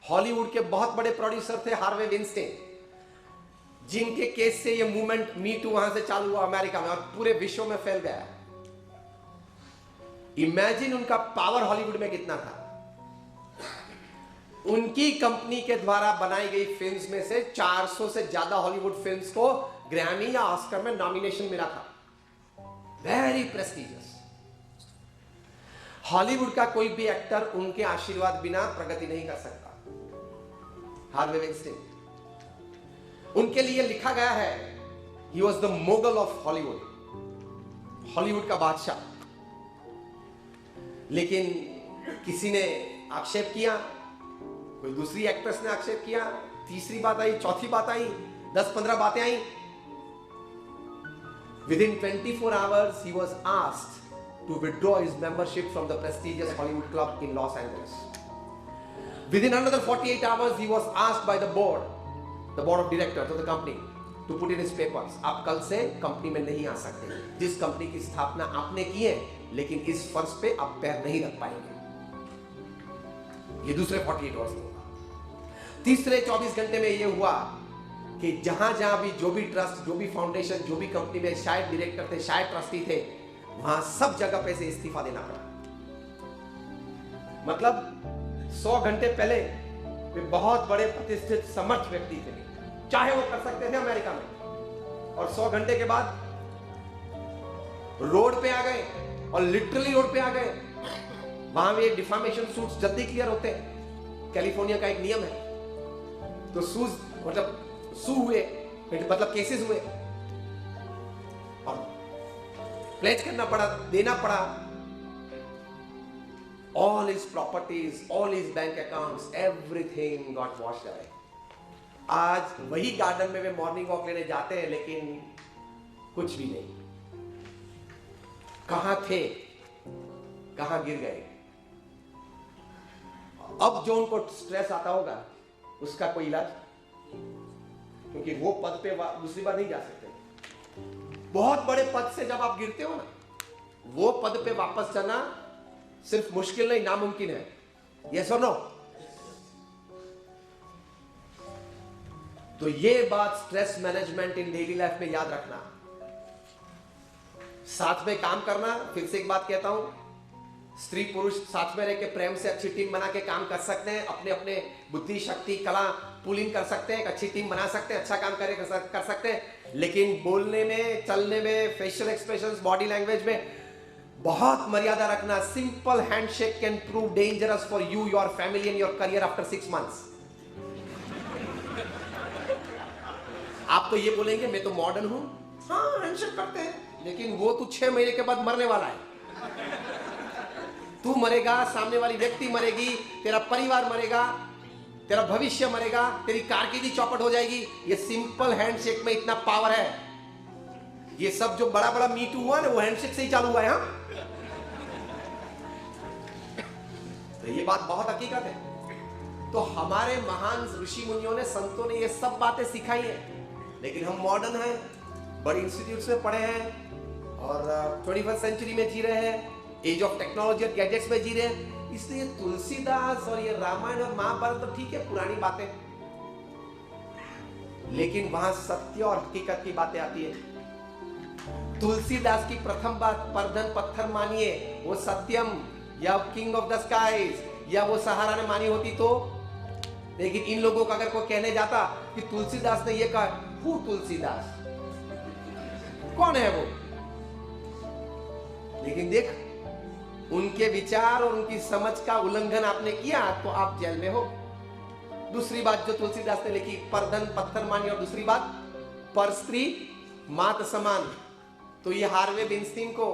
Hollywood के बहुत बड़े प्रोड्यूसर थे हार्वे विनस्टीन, जिनके केस से ये मूवमेंट मी टू वहां से चालू हुआ अमेरिका में और पूरे विश्व में फैल गया। इमेजिन उनका पावर हॉलीवुड में कितना था। उनकी कंपनी के द्वारा बनाई गई फिल्म्स में से 400 से ज्यादा हॉलीवुड फिल्म्स को ग्रैमी या ऑस्कर में नॉमिनेशन मिला था। Very prestigious. हॉलीवुड का कोई भी एक्टर उनके आशीर्वाद बिना प्रगति नहीं कर सकता। हार्वे विनस्टीन, उनके लिए लिखा गया है he was the mogul of Hollywood, Hollywood का बादशाह। लेकिन किसी ने आक्षेप किया, कोई दूसरी एक्ट्रेस ने आक्षेप किया, तीसरी बात आई, चौथी बात आई, 10-15 बातें आई। Within 24 hours, he was asked to withdraw his membership from the prestigious Hollywood Club in Los Angeles. Within another 48 hours, he was asked by the board of directors of the company, to put in his papers. आप कल से company में नहीं आ सकते। जिस company की स्थापना आपने की है, लेकिन इस फर्श पे आप पैर नहीं रख पाएंगे। ये दूसरे 48 आवर्स में हुआ। तीसरे 24 घंटे में ये हुआ कि जहां जहां भी जो भी ट्रस्ट, जो भी फाउंडेशन, जो भी कंपनी में शायद डायरेक्टर थे, शायद ट्रस्टी थे, वहां सब जगह पे से इस्तीफा देना पड़ा। मतलब 100 घंटे पहले वे बहुत बड़े प्रतिष्ठित समर्थ व्यक्ति थे, चाहे वो कर सकते थे अमेरिका में, और 100 घंटे के बाद रोड पे आ गए, और लिटरली रोड पे आ गए। वहां भी डिफामेशन सूट्स जल्दी क्लियर होते हैं, कैलिफोर्निया का एक नियम है। तो सू हुए, मतलब केसेस हुए, और प्लेज करना पड़ा, देना पड़ा। All his properties, all his bank accounts, everything got washed away. आज वही गार्डन में वे मॉर्निंग वॉक लेने जाते हैं, लेकिन कुछ भी नहीं। कहां थे, कहां गिर गए। अब जो उनको स्ट्रेस आता होगा, उसका कोई इलाज, क्योंकि वो पद पे दूसरी बार नहीं जा सकते। बहुत बड़े पद से जब आप गिरते हो ना, वो पद पे वापस जाना सिर्फ मुश्किल नहीं, नामुमकिन है। यस और नो? तो ये बात स्ट्रेस मैनेजमेंट इन डेली लाइफ में याद रखना। साथ में काम करना, फिर से एक बात कहता हूं, स्त्री पुरुष साथ में रह के प्रेम से अच्छी टीम बना के काम कर सकते हैं। अपने अपने बुद्धि, शक्ति, कला पुलिंग कर सकते हैं, एक अच्छी टीम बना सकते हैं, अच्छा काम कर सकते हैं। लेकिन बोलने में, चलने में, फेशियल एक्सप्रेशंस, बॉडी लैंग्वेज में बहुत मर्यादा रखना। Simple handshake can prove dangerous for you, your family and your career after 6 months। आप तो ये बोलेंगे मैं तो मॉडर्न हूं, हाँ हैंडशेक करते हैं, लेकिन वो तू 6 महीने के बाद मरने वाला है। तू मरेगा, सामने वाली व्यक्ति मरेगी, तेरा परिवार मरेगा, तेरा भविष्य मरेगा, तेरी कारकिर्दी चौपट हो जाएगी। ये सिंपल हैंडशेक में इतना पावर है। ये सब जो बड़ा बड़ा मीटू हुआ ना, वो हैंडशेक से ही चालू हुआ है। हाँ, तो ये बात बहुत हकीकत है। तो हमारे महान ऋषि मुनियों ने, संतों ने ये सब बातें सिखाई है, लेकिन हम मॉडर्न हैं, बड़े इंस्टीट्यूट्स में पढ़े हैं, और 21st सेंचुरी में जी रहे हैं, एज ऑफ टेक्नोलॉजी और गैजेट्स में जी रहे हैं। इसलिए तुलसीदास और ये रामायण और महाभारत तो ठीक है, पुरानी बातें, लेकिन वहां सत्य और हकीकत की बातें आती है। तुलसीदास की प्रथम बात, परधन पत्थर मानिए, वो सत्यम या किंग ऑफ द स्काईज या वो सहारा ने मानी होती तो। लेकिन इन लोगों का अगर कोई कहने जाता कि तुलसीदास ने ये कहा, हु तुलसीदास, कौन है वो? लेकिन देख, उनके विचार और उनकी समझ का उल्लंघन आपने किया तो आप जेल में हो। दूसरी बात जो तुलसीदास ने लिखी, परधन पत्थर मानी, और दूसरी बात पर स्त्री मात समान। तो ये हार्वे विनस्टीन को,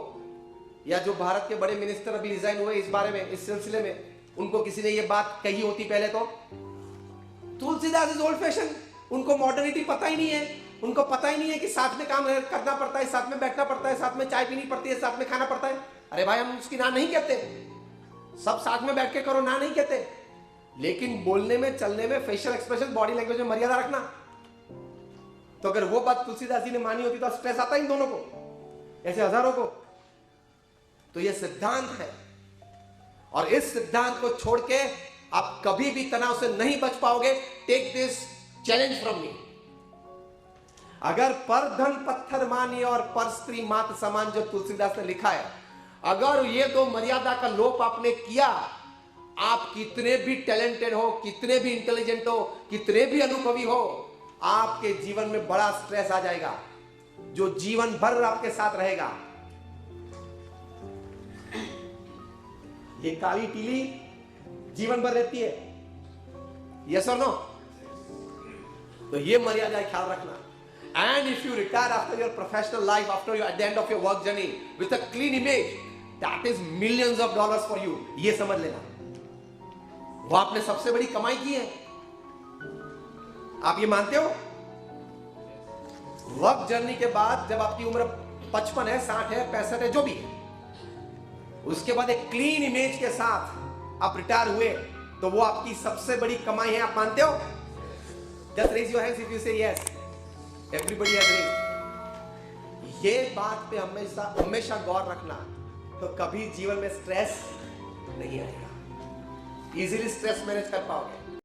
या जो भारत के बड़े मिनिस्टर अभी रिजाइन हुए इस बारे में, इस सिलसिले में, उनको किसी ने ये बात कही होती पहले तो तुलसीदास इज ओल्ड फैशन। उनको मॉडर्निटी पता ही नहीं है। उनको पता ही नहीं है कि साथ में काम करना पड़ता है, साथ में बैठना पड़ता है, साथ में चाय पीनी पड़ती है, साथ में खाना पड़ता है। अरे भाई, हम उसकी ना नहीं कहते, सब साथ में बैठ के करो, ना नहीं कहते, लेकिन बोलने में, चलने में, फेशियल एक्सप्रेशन, बॉडी लैंग्वेज में मर्यादा रखना। तो अगर वो बात तुलसीदास जी ने मानी होती तो स्ट्रेस आता इन दोनों को, ऐसे हजारों को। तो ये सिद्धांत है, और इस सिद्धांत को छोड़ के आप कभी भी तनाव से नहीं बच पाओगे। Take this challenge from me. अगर पर धन पत्थर मानिए और पर स्त्री मात समान, जो तुलसीदास ने लिखा है, अगर ये दो मर्यादा का लोप आपने किया, आप कितने भी टैलेंटेड हो, कितने भी इंटेलिजेंट हो, कितने भी अनुभवी हो, आपके जीवन में बड़ा स्ट्रेस आ जाएगा जो जीवन भर आपके साथ रहेगा। ये काली पीली जीवन भर रहती है, यस और नो? तो ये मर्यादा ख्याल रखना। And if you retire after your professional life, after you at the end of your work journey with a clean image, that is millions of dollars for you. ये समझ लेना, वो आपने सबसे बड़ी कमाई की है। आप ये मानते हो? वर्क जर्नी के बाद जब आपकी उम्र 55 है, 60 है, 65 है, जो भी है, उसके बाद एक क्लीन इमेज के साथ आप रिटायर हुए, तो वो आपकी सबसे बड़ी कमाई है। आप मानते हो? Just raise your hands if you say yes. Everybody has raised. ये बात पे हमेशा गौर रखना, तो कभी जीवन में स्ट्रेस नहीं आएगा। इजीली स्ट्रेस मैनेज कर पाओगे।